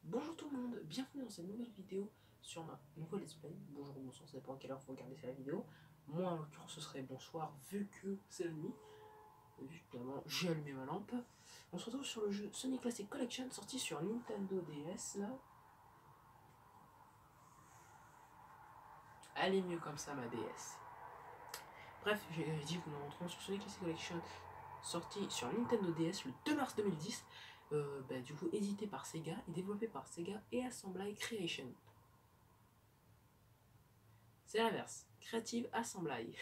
Bonjour tout le monde, bienvenue dans cette nouvelle vidéo sur ma nouvelle let's play. Bonjour, bonsoir, ça dépend à quelle heure vous regardez cette vidéo. Moi en l'occurrence ce serait bonsoir vu que c'est la nuit. Évidemment j'ai allumé ma lampe. On se retrouve sur le jeu Sonic Classic Collection sorti sur Nintendo DS là. Elle est mieux comme ça ma DS. Bref, j'ai dit que nous nous retrouvons sur Sonic Classic Collection sorti sur Nintendo DS le 2 mars 2010. Du coup édité par Sega et développé par Sega et Assembly Creation. C'est l'inverse, Creative Assembly.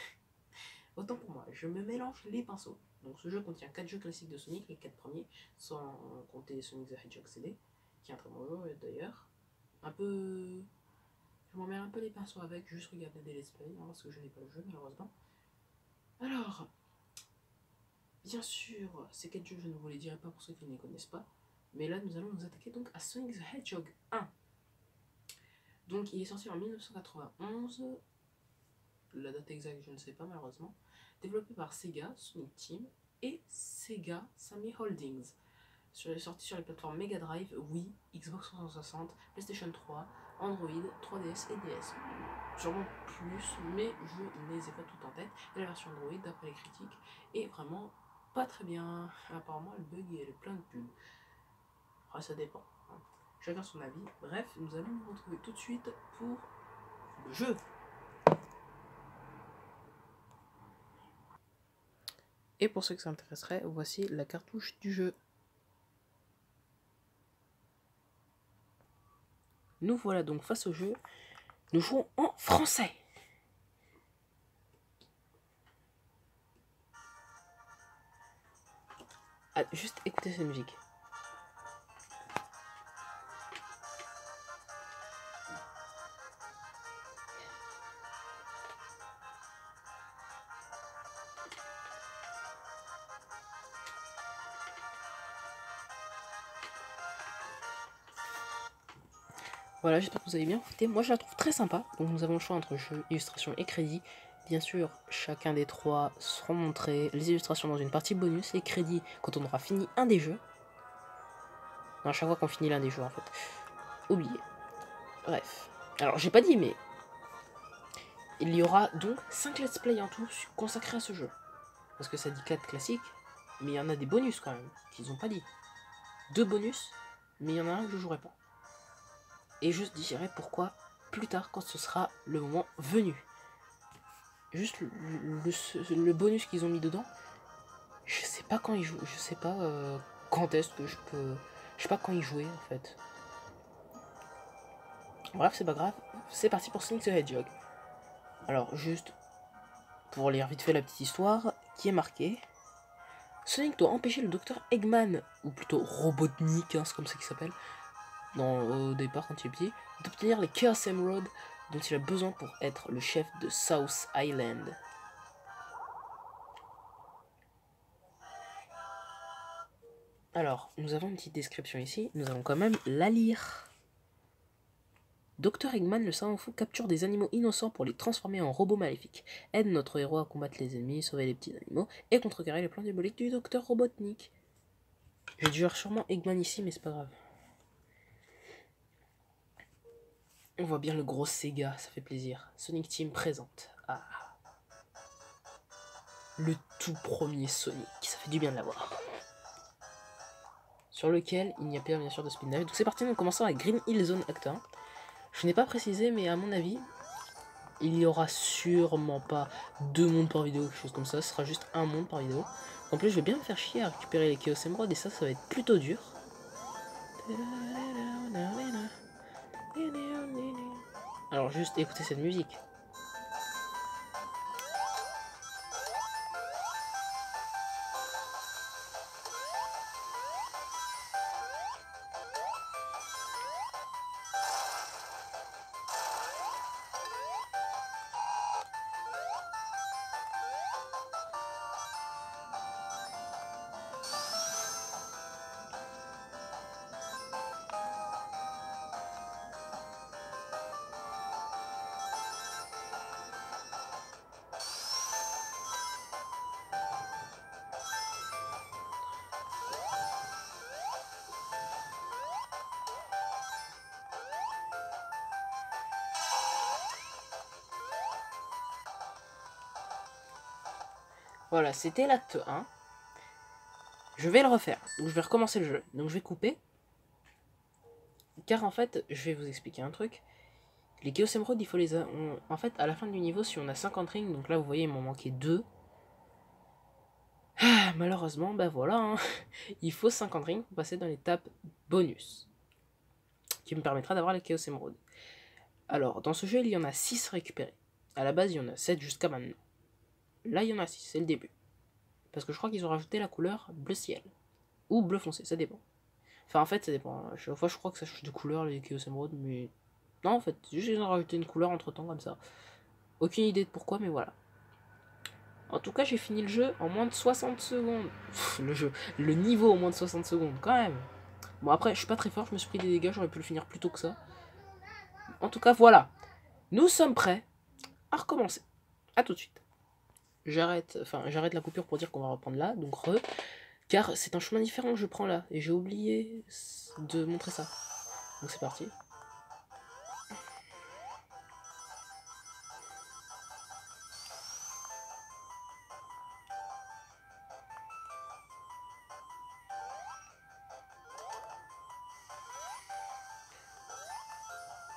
Autant pour moi, je me mélange les pinceaux. Donc ce jeu contient 4 jeux classiques de Sonic, les 4 premiers, sans compter Sonic the Hedgehog CD, qui est un très bon jeu d'ailleurs. Un peu... Je m'en mêle un peu les pinceaux avec, juste regarder des let's play, hein, parce que je n'ai pas le jeu malheureusement. Alors, bien sûr, ces 4 jeux je ne vous les dirai pas pour ceux qui ne les connaissent pas, mais là nous allons nous attaquer donc à Sonic the Hedgehog 1. Donc il est sorti en 1991, la date exacte je ne sais pas malheureusement, développé par Sega, Sonic Team et Sega Sammy Holdings. Sorti sur les plateformes Mega Drive, Wii, Xbox 360, PlayStation 3, Android, 3DS et DS. Sûrement plus, mais je ne les ai pas toutes en tête. Et la version Android, d'après les critiques, est vraiment pas très bien. Apparemment, elle bug et elle est pleine de pubs. Après, ça dépend. Hein. Chacun son avis. Bref, nous allons nous retrouver tout de suite pour le jeu. Et pour ceux que ça intéresserait, voici la cartouche du jeu. Nous voilà donc face au jeu. Nous jouons en français. Ah, juste écoutez cette musique. Voilà, j'espère que vous allez bien. Écoutez, moi je la trouve très sympa. Donc nous avons le choix entre jeu, illustration et crédit. Bien sûr, chacun des trois seront montrés. Les illustrations dans une partie bonus, les crédits quand on aura fini un des jeux. Non, à chaque fois qu'on finit l'un des jeux en fait. Oubliez. Bref. Alors j'ai pas dit, mais il y aura donc 5 let's play en tout consacrés à ce jeu. Parce que ça dit 4 classiques, mais il y en a des bonus quand même, qu'ils ont pas dit. 2 bonus, mais il y en a un que je jouerai pas. Et je dirai pourquoi plus tard quand ce sera le moment venu. Juste le bonus qu'ils ont mis dedans, je sais pas quand ils jouent, je sais pas quand est-ce que je peux, je sais pas quand ils jouaient en fait. Bref, c'est pas grave, c'est parti pour Sonic the Hedgehog. Alors juste pour lire vite fait la petite histoire qui est marquée. Sonic doit empêcher le docteur Eggman, ou plutôt Robotnik, hein, c'est comme ça qu'il s'appelle, au départ quand il est petit, d'obtenir les Chaos Emerald dont il a besoin pour être le chef de South Island. Alors, nous avons une petite description ici, nous allons quand même la lire. Dr Eggman, le savant fou, capture des animaux innocents pour les transformer en robots maléfiques, aide notre héros à combattre les ennemis, sauver les petits animaux et contrecarrer les plans diaboliques du Dr Robotnik. Je dirais sûrement Eggman ici, mais c'est pas grave. On voit bien le gros Sega, ça fait plaisir. Sonic Team présente. Ah. Le tout premier Sonic, ça fait du bien de l'avoir. Sur lequel il n'y a pas bien sûr de speed dive. Donc c'est parti, nous commençons avec Green Hill Zone Act 1. Je n'ai pas précisé, mais à mon avis, il y aura sûrement pas 2 mondes par vidéo, quelque chose comme ça. Ce sera juste un monde par vidéo. En plus, je vais bien me faire chier à récupérer les Chaos Emerald et ça va être plutôt dur. Alors juste écoutez cette musique. Voilà, c'était l'acte 1. Je vais le refaire. Donc je vais recommencer le jeu. Donc je vais couper. Car en fait, je vais vous expliquer un truc. Les Chaos Emerald, il faut les... En fait, à la fin du niveau, si on a 50 rings, donc là vous voyez, il m'en manquait 2. Ah, malheureusement, bah voilà. Hein. Il faut 50 rings pour passer dans l'étape bonus. Qui me permettra d'avoir les Chaos Emerald. Alors, dans ce jeu, il y en a 6 récupérés. À la base, il y en a 7 jusqu'à maintenant. Là, il y en a 6, c'est le début. Parce que je crois qu'ils ont rajouté la couleur bleu ciel. Ou bleu foncé, ça dépend. Enfin, en fait, ça dépend. Chaque fois, je crois que ça change de couleur, les Chaos Emerald, mais... Non, en fait, juste ils ont rajouté une couleur entre-temps, comme ça. Aucune idée de pourquoi, mais voilà. En tout cas, j'ai fini le jeu en moins de 60 secondes. Le niveau en moins de 60 secondes, quand même. Bon, après, je suis pas très fort, je me suis pris des dégâts, j'aurais pu le finir plus tôt que ça. En tout cas, voilà. Nous sommes prêts à recommencer. A tout de suite. J'arrête la coupure pour dire qu'on va reprendre là, donc car c'est un chemin différent que je prends là, et j'ai oublié de montrer ça. Donc c'est parti.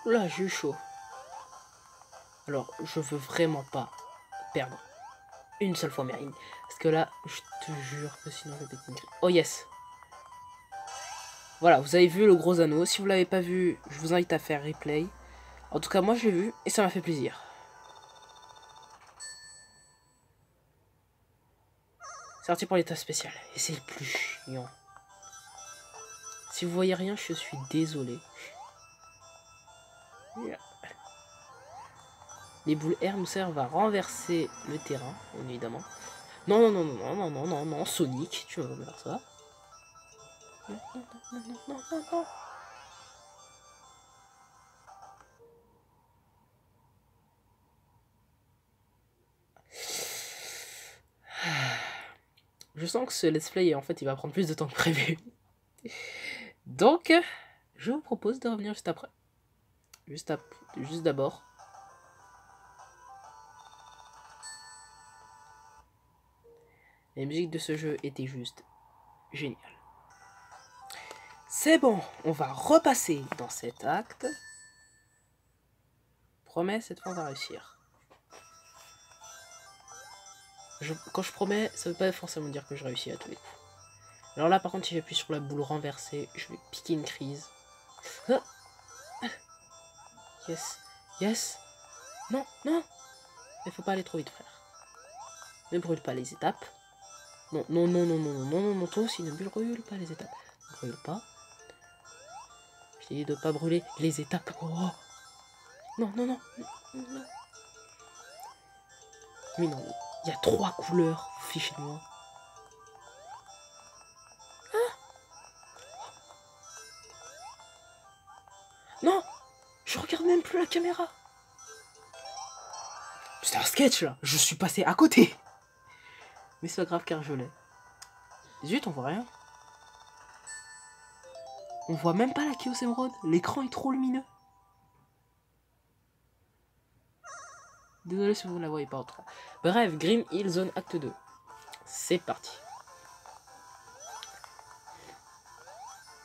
Là, j'ai eu chaud. Alors, je veux vraiment pas perdre une seule fois mes rings. Parce que là, je te jure que sinon je vais péter une crise. Oh yes. Voilà, vous avez vu le gros anneau. Si vous l'avez pas vu, je vous invite à faire replay. En tout cas, moi je l'ai vu et ça m'a fait plaisir. C'est parti pour l'état spécial. Et c'est le plus chiant. Si vous voyez rien, je suis désolé. Les boules R nous servent à renverser le terrain, évidemment. Non, non, non, non, non, non, non, non, Sonic, tu vas faire ça. Non, non, non, non, non, non, non. Je sens que ce let's play, en fait, il va prendre plus de temps que prévu. Donc, je vous propose de revenir juste après. Juste d'abord. La musique de ce jeu était juste géniale. C'est bon, on va repasser dans cet acte. Promets, cette fois on va réussir. Quand je promets, ça veut pas forcément dire que je réussis à tous les coups. Alors là, par contre, si j'appuie sur la boule renversée, je vais piquer une crise. Ah, yes, yes. Non, non. Il faut pas aller trop vite, frère. Ne brûle pas les étapes. Non, non, non, non, non, non, non, non, non, toi aussi, ne brûle pas les étapes. Ne brûle pas. Je t'ai dit de pas brûler les étapes. Oh. Non, non, non, non. Mais non, il y a 3 couleurs, fichez-moi. Non, je regarde même plus la caméra. C'est un sketch là, je suis passé à côté. Mais c'est pas grave car je l'ai. Zut, on voit rien. On voit même pas la Chaos Emerald, l'écran est trop lumineux. Désolé si vous ne la voyez pas en tout cas. Bref, Grim Hill Zone Acte 2. C'est parti.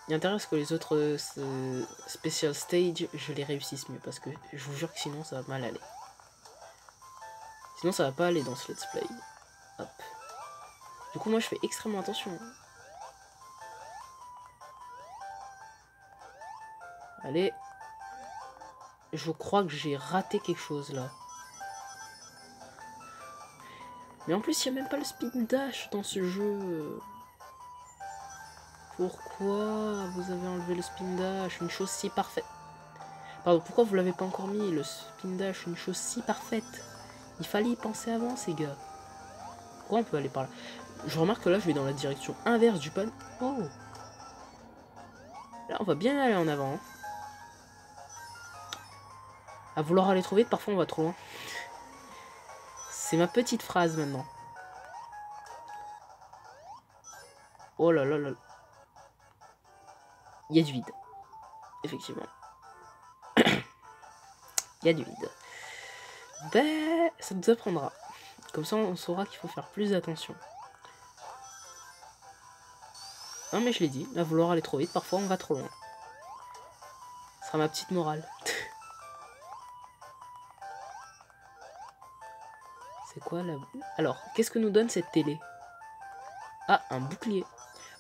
Il intéresse que les autres special stage, je les réussisse mieux. Parce que je vous jure que sinon ça va mal aller. Sinon ça va pas aller dans ce let's play. Hop. Du coup moi je fais extrêmement attention. Allez. Je crois que j'ai raté quelque chose là. Mais en plus, il n'y a même pas le speed dash dans ce jeu. Pourquoi vous avez enlevé le spin dash? Une chose si parfaite. Pardon, pourquoi vous l'avez pas encore mis, le spin dash? Une chose si parfaite. Il fallait y penser avant, ces gars. Pourquoi on peut aller par là? Je remarque que là, je vais dans la direction inverse du pan. Oh. Là, on va bien aller en avant. Hein. À vouloir aller trop vite, parfois on va trop loin. C'est ma petite phrase maintenant. Oh là là là. Il y a du vide. Effectivement. Il y a du vide. Ben, ça nous apprendra Comme ça, on saura qu'il faut faire plus attention. Non, mais je l'ai dit, à vouloir aller trop vite, parfois on va trop loin. Ce sera ma petite morale. C'est quoi la... Alors, qu'est-ce que nous donne cette télé? Ah, un bouclier.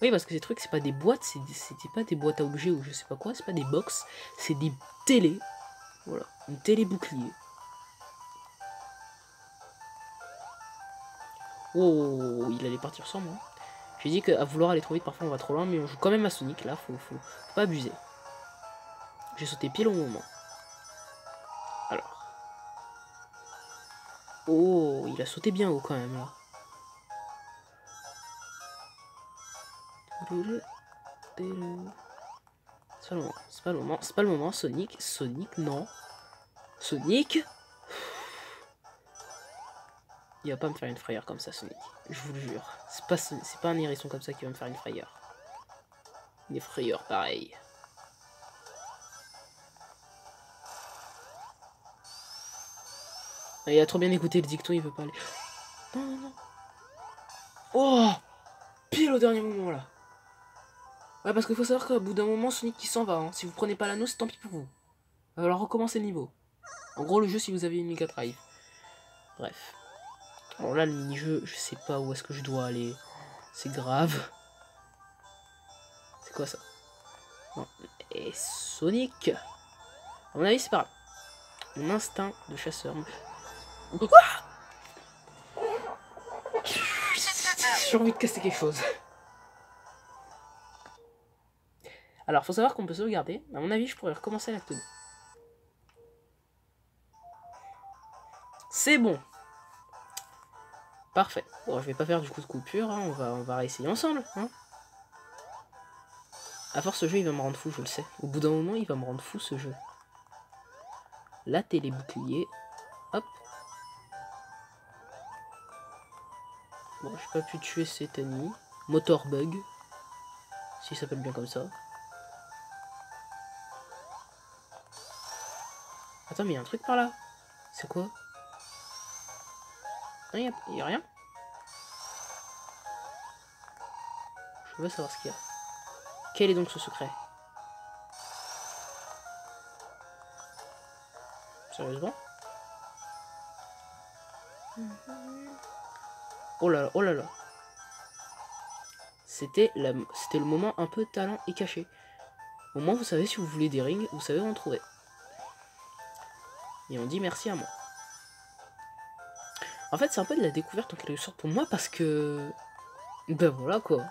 Oui, parce que ces trucs, c'est pas des boîtes, c'était pas des boîtes à objets ou je sais pas quoi, c'est pas des box, c'est des télés. Voilà, une télé bouclier. Oh, il allait partir sans moi. J'ai dit qu'à vouloir aller trop vite, parfois on va trop loin, mais on joue quand même à Sonic, là, faut pas abuser. J'ai sauté pile au moment. Alors. Oh, il a sauté bien haut quand même, là. C'est pas le moment, c'est pas le moment, c'est pas le moment, Sonic, non. Sonic. Il va pas me faire une frayeur comme ça, Sonic. Je vous le jure. C'est pas un hérisson comme ça qui va me faire une frayeur. Des frayeurs pareil. Il a trop bien écouté le dicton, il veut pas aller. Non, non, non. Oh, pile au dernier moment là. Ouais, parce qu'il faut savoir qu'au bout d'un moment, Sonic qui s'en va. Hein. Si vous prenez pas l'anneau, c'est tant pis pour vous. Il va falloir recommencer le niveau. En gros, le jeu, si vous avez une Mega Drive. Bref. Alors là, le mini-jeu, je sais pas où est-ce que je dois aller. C'est grave. C'est quoi ça? Non. Et Sonic. À mon avis, c'est pas grave. Mon instinct de chasseur. J'ai envie de casser quelque chose. Alors, faut savoir qu'on peut sauvegarder. À mon avis, je pourrais recommencer l'acte 2. C'est bon. Parfait. Bon, je vais pas faire du coup de coupure. Hein. On va réessayer ensemble. Hein. À force, ce jeu, il va me rendre fou, je le sais. Au bout d'un moment, il va me rendre fou, ce jeu. La télé bouclier. Hop. Bon, j'ai pas pu tuer cet ennemi. Motor bug. S'il s'appelle bien comme ça. Attends, mais il y a un truc par là. C'est quoi? Non, y a rien. Je veux savoir ce qu'il y a. Quel est donc ce secret? Sérieusement? Oh là là, oh là là. C'était le moment un peu talent et caché. Au moins, vous savez, si vous voulez des rings, vous savez où en trouver. Et on dit merci à moi. En fait, c'est un peu de la découverte en quelque sorte pour moi parce que... Ben voilà quoi.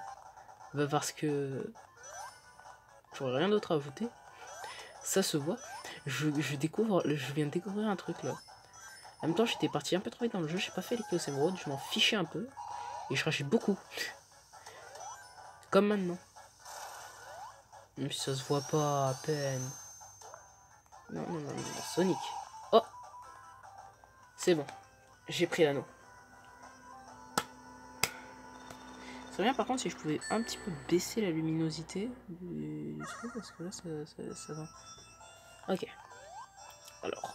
Ben parce que... J'aurais rien d'autre à ajouter. Ça se voit. Je viens de découvrir un truc là. En même temps, j'étais parti un peu trop vite dans le jeu. J'ai pas fait les Chaos Emerald. Je m'en fichais un peu. Et je rachais beaucoup. Comme maintenant. Même si ça se voit pas à peine. Non, non, non, non. Sonic. Oh! C'est bon. J'ai pris l'anneau. C'est bien par contre si je pouvais un petit peu baisser la luminosité du truc parce que là ça va. Ok. Alors.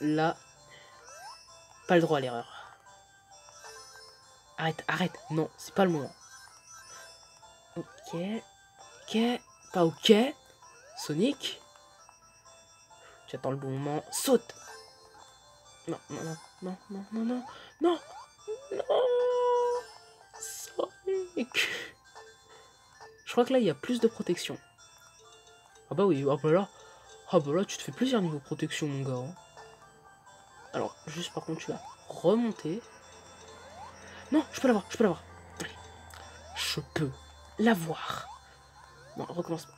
Là. Pas le droit à l'erreur. Arrête, arrête. Non, c'est pas le moment. Ok. Ok. Pas ok. Sonic. Tu attends le bon moment. Saute. Non, non, non, non, non, non, non, non, non. Sonic. Je crois que là, il y a plus de protection. Ah bah oui, ah bah là, tu te fais plaisir niveau protection, mon gars. Hein. Alors, juste par contre, tu vas remonter. Non, je peux l'avoir, je peux l'avoir. Je peux l'avoir. Non, recommence pas.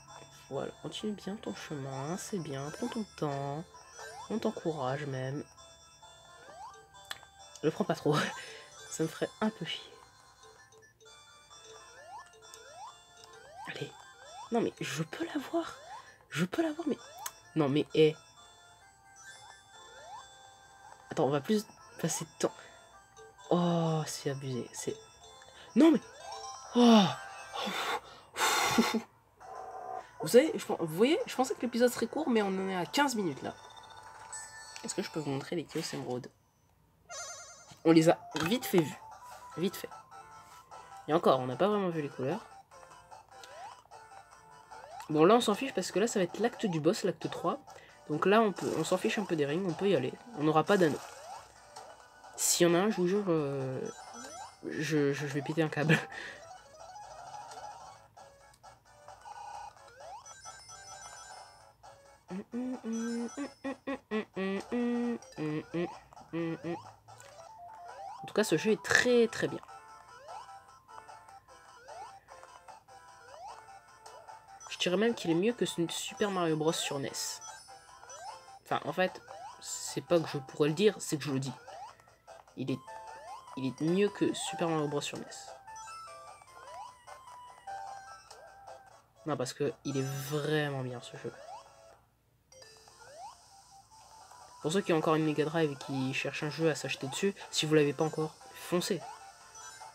Voilà, continue bien ton chemin, c'est bien, prends ton temps. On t'encourage même. Je le prends pas trop. Ça me ferait un peu chier. Allez. Non mais je peux l'avoir. Je peux l'avoir mais... Non mais hé. Attends, on va plus passer de temps. Oh, c'est abusé. C'est... Non mais... Oh. Vous savez, vous voyez, je pensais que l'épisode serait court, mais on en est à 15 minutes là. Est-ce que je peux vous montrer les Chaos Emerald? On les a vite fait vus. Vite fait. Et encore, on n'a pas vraiment vu les couleurs. Bon, là, on s'en fiche parce que là, ça va être l'acte du boss, l'acte 3. Donc là, on s'en fiche un peu des rings, on peut y aller. On n'aura pas d'anneau. S'il y en a un, je vous jure, je vais péter un câble. En tout cas, ce jeu est très très bien. Je dirais même qu'il est mieux que Super Mario Bros sur NES. Enfin, en fait, c'est pas que je pourrais le dire, c'est que je le dis. Il est mieux que Super Mario Bros sur NES. Non, parce que il est vraiment bien ce jeu. Pour ceux qui ont encore une Mega Drive et qui cherchent un jeu à s'acheter dessus, si vous l'avez pas encore, foncez.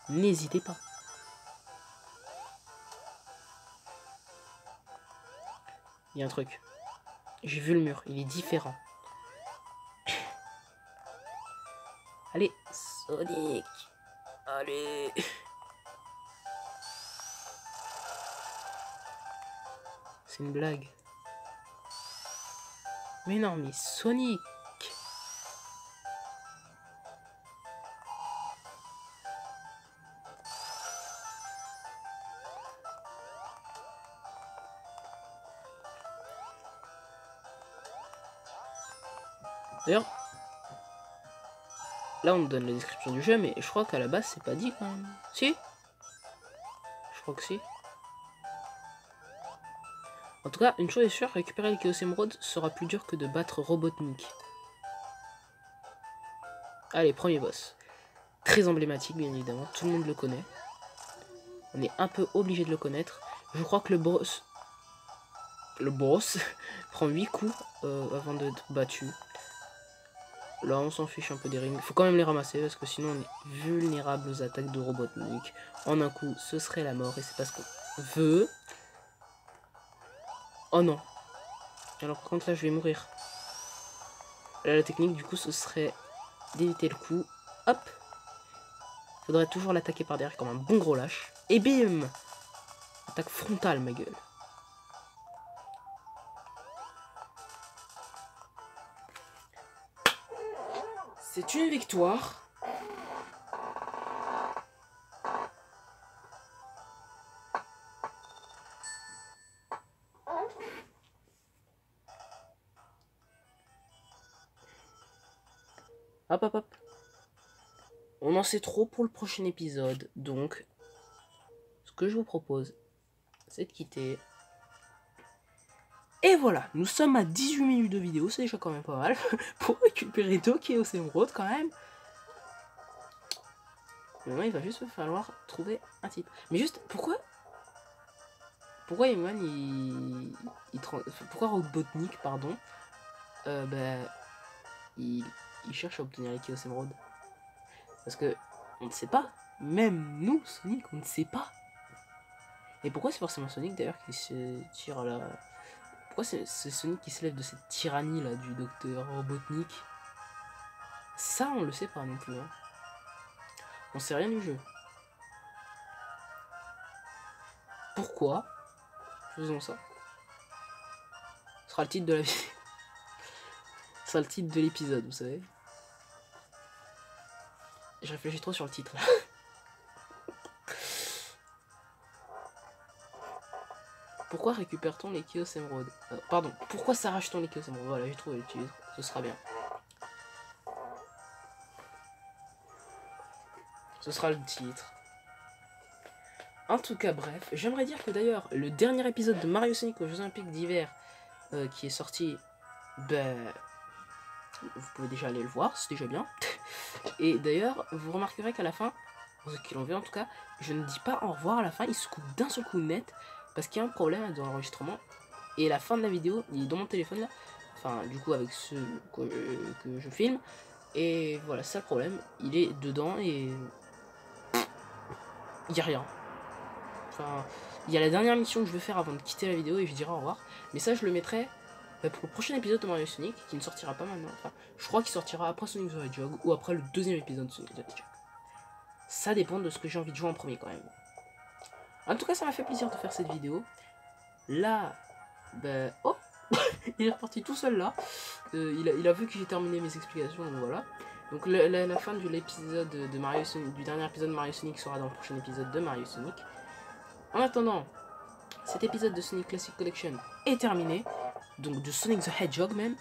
N'hésitez pas. Il y a un truc. J'ai vu le mur, il est différent. Allez, Sonic. Allez. C'est une blague. Mais non, mais Sonic. D'ailleurs, là on nous donne la description du jeu, mais je crois qu'à la base c'est pas dit quand même. Si? Je crois que si. En tout cas, une chose est sûre, récupérer le Chaos Emerald sera plus dur que de battre Robotnik. Allez, premier boss. Très emblématique, bien évidemment, tout le monde le connaît. On est un peu obligé de le connaître. Je crois que le boss prend 8 coups avant d'être battu. Là, on s'en fiche un peu des rings. Il faut quand même les ramasser parce que sinon on est vulnérable aux attaques de Robotnik. En un coup, ce serait la mort et c'est pas ce qu'on veut. Oh non. Alors par contre là, je vais mourir. Là, la technique du coup, ce serait d'éviter le coup. Hop. Faudrait toujours l'attaquer par derrière comme un bon gros lâche. Et bim. Attaque frontale, ma gueule. C'est une victoire. Hop, hop, hop. On en sait trop pour le prochain épisode. Donc, ce que je vous propose, c'est de quitter. Et voilà, nous sommes à 18 minutes de vidéo, c'est déjà quand même pas mal. Pour récupérer Tokyo Emerald quand même. Maintenant, il va juste falloir trouver un type. Mais juste, pourquoi Eman, pourquoi Robotnik, pardon, il cherche à obtenir les Chaos Emerald? Parce que, on ne sait pas. Même nous, Sonic, on ne sait pas. Et pourquoi c'est forcément Sonic, d'ailleurs, qui se tire à la... Pourquoi c'est Sonic qui se lève de cette tyrannie, là, du docteur Robotnik? Ça, on le sait pas non plus, hein. On sait rien du jeu. Pourquoi faisons ça? Ce sera le titre de la vidéo. Ce sera le titre de l'épisode, vous savez. Je réfléchis trop sur le titre là. Pourquoi récupère-t-on les Chaos Emerald? Pardon, pourquoi s'arrache-t-on les Chaos Emerald? Voilà, j'ai trouvé le titre, ce sera bien. Ce sera le titre. En tout cas, bref, j'aimerais dire que d'ailleurs, le dernier épisode de Mario Sonic aux Jeux Olympiques d'hiver qui est sorti, vous pouvez déjà aller le voir, c'est déjà bien. Et d'ailleurs, vous remarquerez qu'à la fin, pour ceux qui l'ont vu en tout cas, je ne dis pas au revoir à la fin, il se coupe d'un seul coup net, parce qu'il y a un problème dans l'enregistrement. Et la fin de la vidéo, il est dans mon téléphone là, enfin du coup avec ce que je filme. Et voilà, c'est ça le problème, il est dedans et... il n'y a rien. Enfin, il y a la dernière mission que je vais faire avant de quitter la vidéo et je dirai au revoir. Mais ça, je le mettrai pour le prochain épisode de Mario Sonic, qui ne sortira pas maintenant, enfin, je crois qu'il sortira après Sonic the Hedgehog ou après le deuxième épisode de Sonic the Hedgehog. Ça dépend de ce que j'ai envie de jouer en premier quand même. En tout cas, ça m'a fait plaisir de faire cette vidéo. Là, ben... Oh il est reparti tout seul là. Il a vu que j'ai terminé mes explications, donc voilà. Donc la fin de l'épisode de Mario Sonic, du dernier épisode de Mario Sonic sera dans le prochain épisode de Mario Sonic. En attendant, cet épisode de Sonic Classic Collection est terminé. Donc de Sonic the Hedgehog même.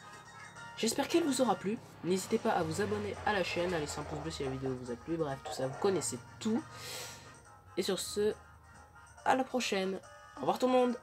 J'espère qu'elle vous aura plu. N'hésitez pas à vous abonner à la chaîne, à laisser un pouce bleu si la vidéo vous a plu. Bref, tout ça, vous connaissez tout. Et sur ce, à la prochaine. Au revoir tout le monde.